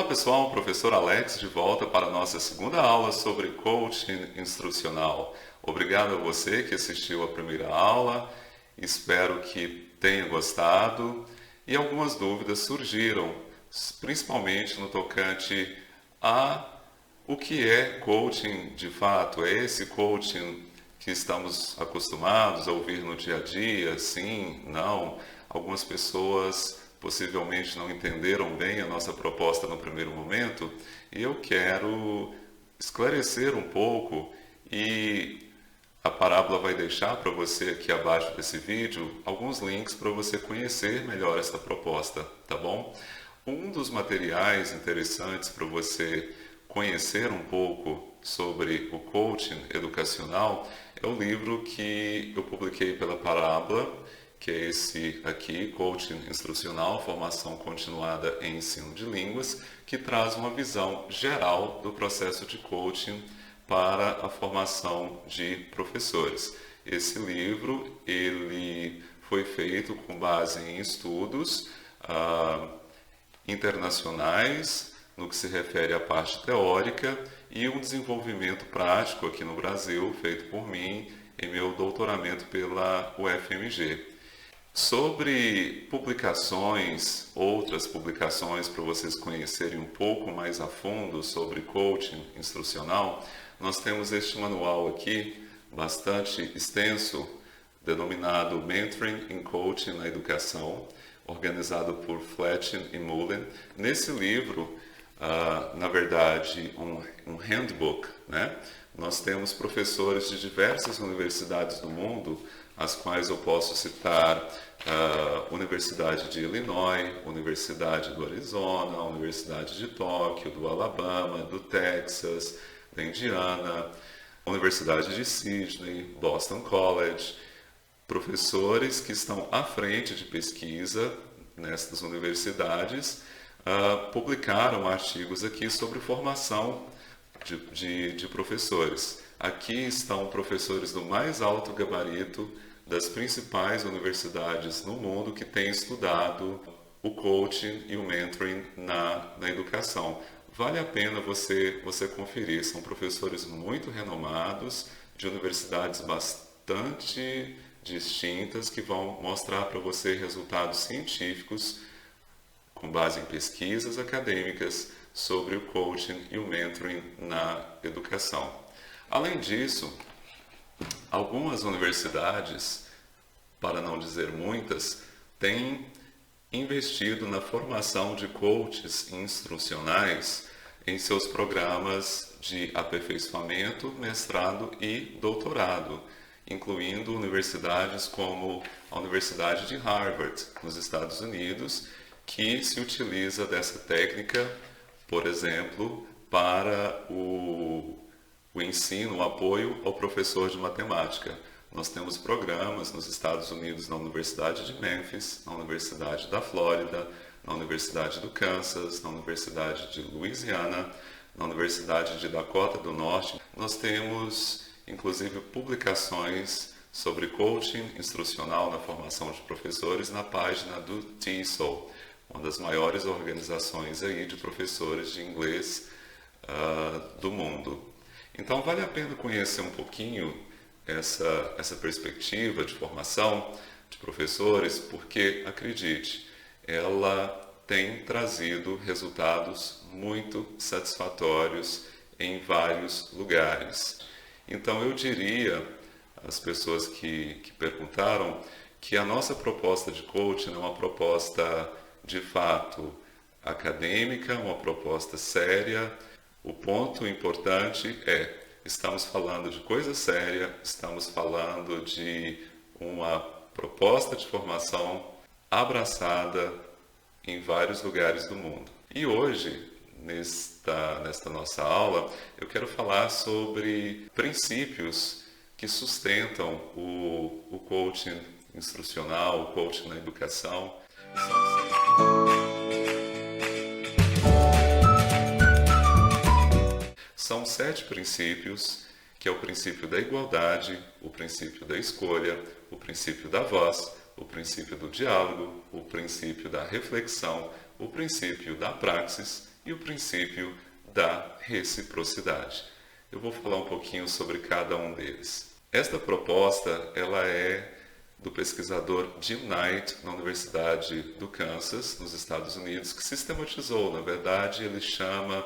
pessoal, professor Alex de volta para a nossa segunda aula sobre coaching instrucional. Obrigado a você que assistiu a primeira aula, espero que tenha gostado e algumas dúvidas surgiram, principalmente no tocante a o que é coaching de fato. É esse coaching que estamos acostumados a ouvir no dia a dia? Sim, não. Algumas pessoas possivelmente não entenderam bem a nossa proposta no primeiro momento e eu quero esclarecer um pouco e a Parábola vai deixar para você aqui abaixo desse vídeo alguns links para você conhecer melhor essa proposta, tá bom? Um dos materiais interessantes para você conhecer um pouco sobre o coaching educacional é o livro que eu publiquei pela Parábola, que é esse aqui, Coaching Instrucional, Formação Continuada em Ensino de Línguas, que traz uma visão geral do processo de coaching para a formação de professores. Esse livro ele foi feito com base em estudos internacionais, no que se refere à parte teórica, e um desenvolvimento prático aqui no Brasil, feito por mim em meu doutoramento pela UFMG. Sobre publicações, outras publicações para vocês conhecerem um pouco mais a fundo sobre coaching instrucional, nós temos este manual aqui, bastante extenso, denominado Mentoring in Coaching na Educação, organizado por Fletcher e Mullen. Nesse livro, na verdade, um handbook, né? Nós temos professores de diversas universidades do mundo, as quais eu posso citar a Universidade de Illinois, Universidade do Arizona, Universidade de Tóquio, do Alabama, do Texas, da Indiana, Universidade de Sydney, Boston College, professores que estão à frente de pesquisa nestas universidades, publicaram artigos aqui sobre formação de professores. Aqui estão professores do mais alto gabarito das principais universidades no mundo que têm estudado o coaching e o mentoring na educação. Vale a pena você conferir. São professores muito renomados, de universidades bastante distintas, que vão mostrar para você resultados científicos com base em pesquisas acadêmicas sobre o coaching e o mentoring na educação. Além disso, algumas universidades, para não dizer muitas, têm investido na formação de coaches instrucionais em seus programas de aperfeiçoamento, mestrado e doutorado, incluindo universidades como a Universidade de Harvard, nos Estados Unidos, que se utiliza dessa técnica, por exemplo, para o ensino, o apoio ao professor de matemática. Nós temos programas nos Estados Unidos, na Universidade de Memphis, na Universidade da Flórida, na Universidade do Kansas, na Universidade de Louisiana, na Universidade de Dakota do Norte. Nós temos, inclusive, publicações sobre coaching instrucional na formação de professores na página do TESOL, uma das maiores organizações aí de professores de inglês do mundo. Então, vale a pena conhecer um pouquinho essa perspectiva de formação de professores, porque, acredite, ela tem trazido resultados muito satisfatórios em vários lugares. Então, eu diria às pessoas que perguntaram que a nossa proposta de coaching é uma proposta, de fato, acadêmica, uma proposta séria. O ponto importante é, estamos falando de coisa séria, estamos falando de uma proposta de formação abraçada em vários lugares do mundo. E hoje, nesta nossa aula, eu quero falar sobre princípios que sustentam o coaching instrucional, o coaching na educação. São 7 princípios, que é o princípio da igualdade, o princípio da escolha, o princípio da voz, o princípio do diálogo, o princípio da reflexão, o princípio da praxis e o princípio da reciprocidade. Eu vou falar um pouquinho sobre cada um deles. Esta proposta ela é do pesquisador Jim Knight, na Universidade do Kansas, nos Estados Unidos, que sistematizou, na verdade, ele chama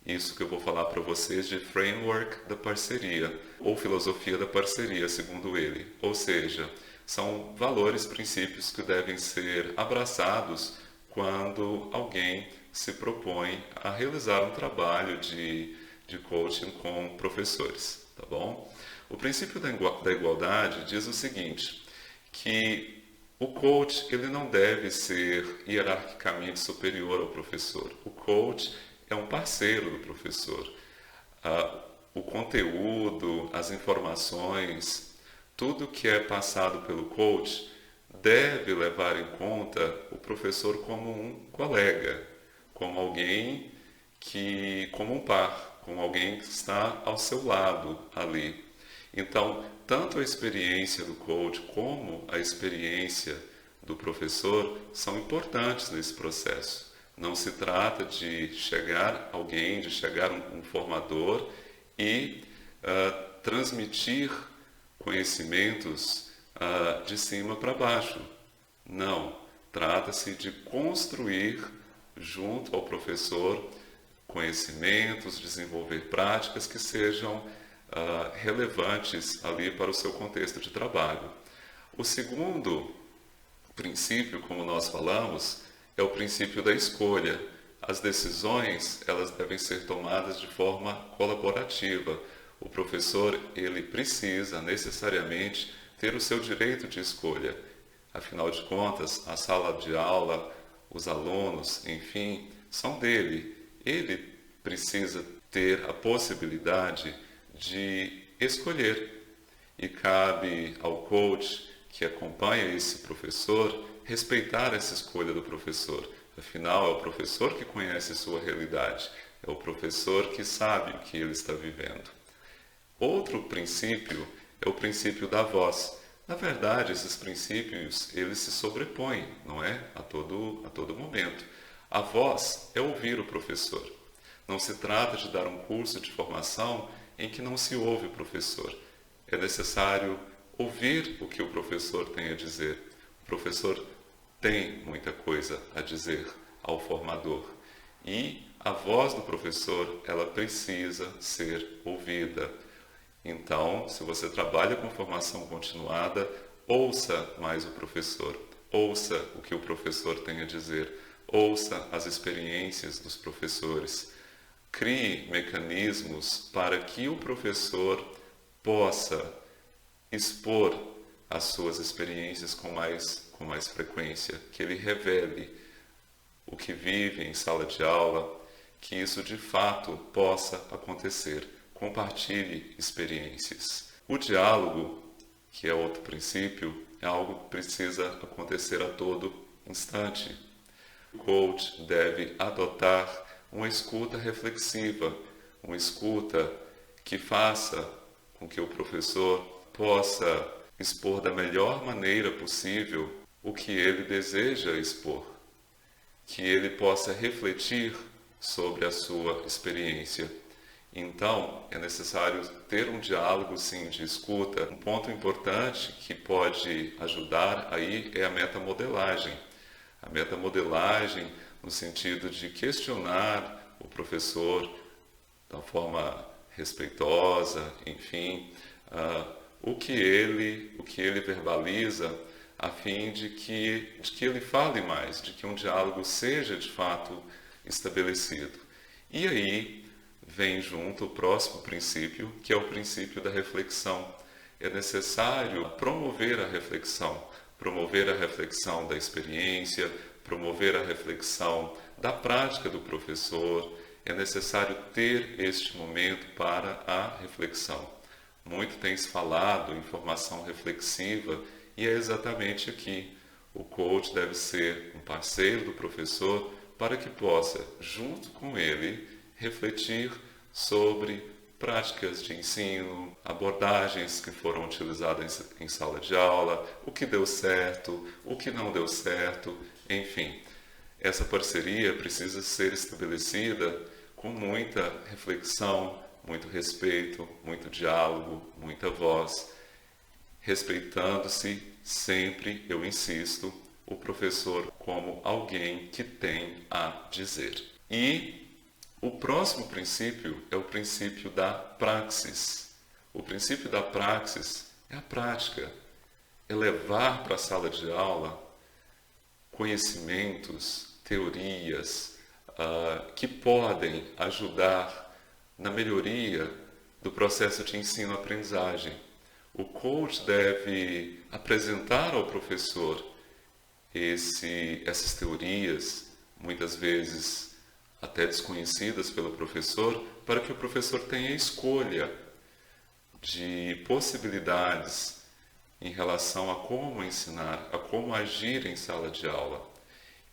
isso que eu vou falar para vocês de framework da parceria, ou filosofia da parceria, segundo ele. Ou seja, são valores, princípios que devem ser abraçados quando alguém se propõe a realizar um trabalho de coaching com professores, tá bom? O princípio da igualdade diz o seguinte, que o coach ele não deve ser hierarquicamente superior ao professor. O coach é um parceiro do professor. O conteúdo, as informações, tudo que é passado pelo coach deve levar em conta o professor como um colega, como alguém como um par, como alguém que está ao seu lado ali. Então, tanto a experiência do coach como a experiência do professor são importantes nesse processo. Não se trata de chegar alguém, de chegar um formador e transmitir conhecimentos de cima para baixo. Não, trata-se de construir junto ao professor conhecimentos, desenvolver práticas que sejam relevantes ali para o seu contexto de trabalho. O segundo princípio, como nós falamos, é o princípio da escolha. As decisões, elas devem ser tomadas de forma colaborativa. O professor, ele precisa necessariamente ter o seu direito de escolha. Afinal de contas, a sala de aula, os alunos, enfim, são dele. Ele precisa ter a possibilidade de escolher. E cabe ao coach que acompanha esse professor respeitar essa escolha do professor. Afinal, é o professor que conhece sua realidade, é o professor que sabe o que ele está vivendo. Outro princípio é o princípio da voz. Na verdade, esses princípios, eles se sobrepõem, não é? A todo momento. A voz é ouvir o professor. Não se trata de dar um curso de formação em que não se ouve o professor. É necessário ouvir o que o professor tem a dizer. O professor tem muita coisa a dizer ao formador. E a voz do professor, ela precisa ser ouvida. Então, se você trabalha com formação continuada, ouça mais o professor. Ouça o que o professor tem a dizer. Ouça as experiências dos professores. Crie mecanismos para que o professor possa expor as suas experiências com mais frequência, que ele revele o que vive em sala de aula, que isso de fato possa acontecer. Compartilhe experiências. O diálogo, que é outro princípio, é algo que precisa acontecer a todo instante. O coach deve adotar uma escuta reflexiva, uma escuta que faça com que o professor possa expor da melhor maneira possível o que ele deseja expor, que ele possa refletir sobre a sua experiência. Então, é necessário ter um diálogo, sim, de escuta. Um ponto importante que pode ajudar aí é a metamodelagem. A metamodelagem no sentido de questionar o professor da forma respeitosa, enfim, o que ele verbaliza, a fim de que ele fale mais, de que um diálogo seja de fato estabelecido. E aí vem junto o próximo princípio, que é o princípio da reflexão. É necessário promover a reflexão da experiência, promover a reflexão da prática do professor. É necessário ter este momento para a reflexão. Muito tem se falado em formação reflexiva e é exatamente aqui. O coach deve ser um parceiro do professor para que possa, junto com ele, refletir sobre práticas de ensino, abordagens que foram utilizadas em sala de aula, o que deu certo, o que não deu certo, enfim. essa parceria precisa ser estabelecida com muita reflexão, muito respeito, muito diálogo, muita voz, respeitando-se sempre, eu insisto, o professor como alguém que tem a dizer. E o próximo princípio é o princípio da praxis. O princípio da praxis é a prática, é levar para a sala de aula conhecimentos, teorias que podem ajudar na melhoria do processo de ensino-aprendizagem. O coach deve apresentar ao professor essas teorias, muitas vezes até desconhecidas pelo professor, para que o professor tenha escolha de possibilidades em relação a como ensinar, a como agir em sala de aula.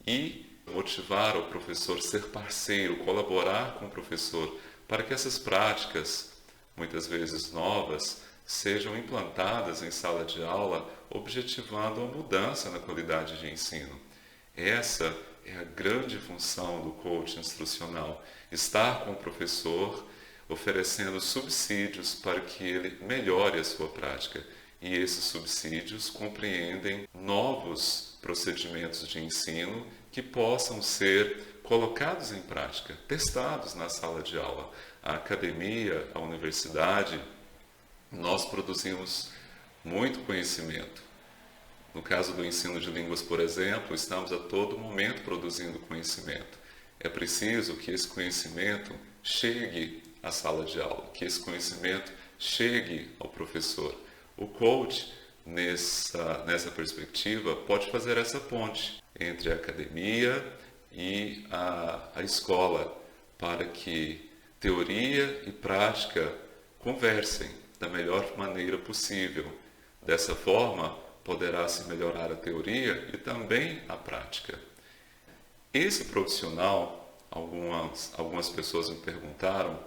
E motivar o professor a ser parceiro, colaborar com o professor, para que essas práticas, muitas vezes novas, sejam implantadas em sala de aula, objetivando a mudança na qualidade de ensino. Essa é a grande função do coach instrucional, estar com o professor, oferecendo subsídios para que ele melhore a sua prática. E esses subsídios compreendem novos procedimentos de ensino que possam ser colocados em prática, testados na sala de aula. A academia, a universidade, nós produzimos muito conhecimento. No caso do ensino de línguas, por exemplo, estamos a todo momento produzindo conhecimento. É preciso que esse conhecimento chegue à sala de aula, que esse conhecimento chegue ao professor. O coach, nessa perspectiva, pode fazer essa ponte entre a academia e a escola, para que teoria e prática conversem da melhor maneira possível. Dessa forma, poderá-se melhorar a teoria e também a prática. Esse profissional, algumas pessoas me perguntaram,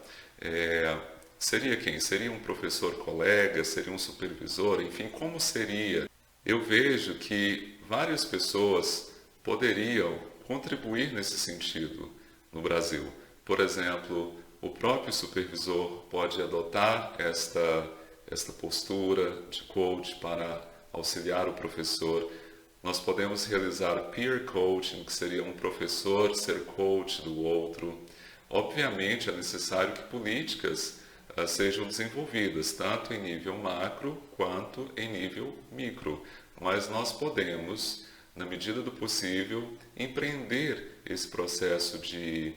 seria quem? Seria um professor colega? Seria um supervisor? Enfim, como seria? Eu vejo que várias pessoas poderiam contribuir nesse sentido no Brasil. Por exemplo, o próprio supervisor pode adotar esta postura de coach para auxiliar o professor. Nós podemos realizar peer coaching, que seria um professor ser coach do outro. Obviamente, é necessário que políticas sejam desenvolvidas, tanto em nível macro quanto em nível micro. Mas nós podemos, na medida do possível, empreender esse processo de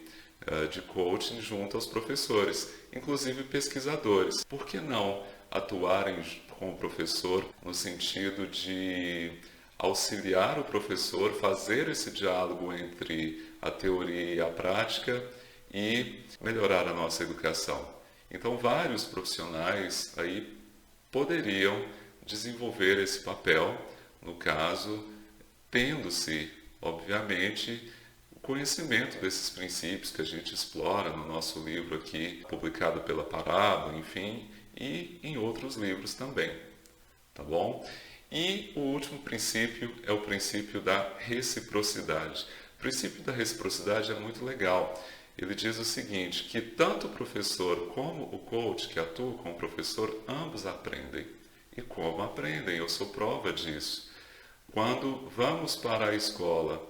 coaching junto aos professores, inclusive pesquisadores. Por que não atuarem com o professor no sentido de auxiliar o professor, fazer esse diálogo entre a teoria e a prática e melhorar a nossa educação? Então, vários profissionais aí poderiam desenvolver esse papel, no caso, tendo-se, obviamente, o conhecimento desses princípios que a gente explora no nosso livro aqui, publicado pela Parábola, enfim, e em outros livros também, tá bom? E o último princípio é o princípio da reciprocidade. O princípio da reciprocidade é muito legal. Ele diz o seguinte, que tanto o professor como o coach que atua com o professor, ambos aprendem. E como aprendem? Eu sou prova disso. Quando vamos para a escola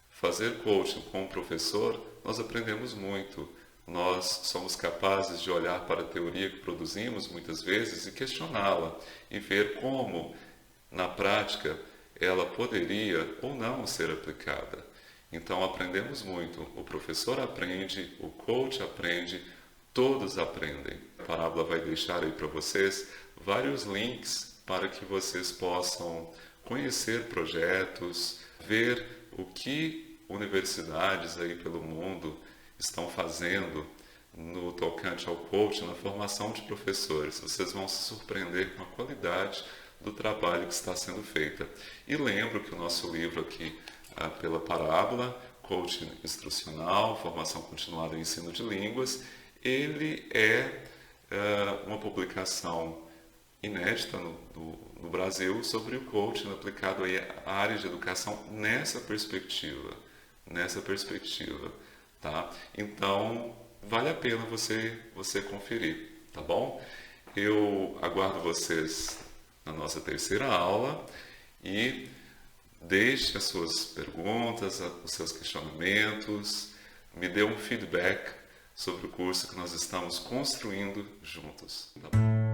fazer coaching com o professor, nós aprendemos muito. Nós somos capazes de olhar para a teoria que produzimos muitas vezes e questioná-la, e ver como, na prática, ela poderia ou não ser aplicada. Então, aprendemos muito. O professor aprende, o coach aprende, todos aprendem. A Parábola vai deixar aí para vocês vários links para que vocês possam conhecer projetos, ver o que universidades aí pelo mundo estão fazendo no tocante ao coaching, na formação de professores. Vocês vão se surpreender com a qualidade do trabalho que está sendo feita. E lembro que o nosso livro aqui, pela Parábola, Coaching Instrucional, Formação Continuada em Ensino de Línguas, ele é uma publicação inédita no Brasil sobre o coaching aplicado aí à área de educação nessa perspectiva, nessa perspectiva, tá? Então, vale a pena você conferir, tá bom? Eu aguardo vocês na nossa terceira aula e deixe as suas perguntas, os seus questionamentos, me dê um feedback sobre o curso que nós estamos construindo juntos, tá bom?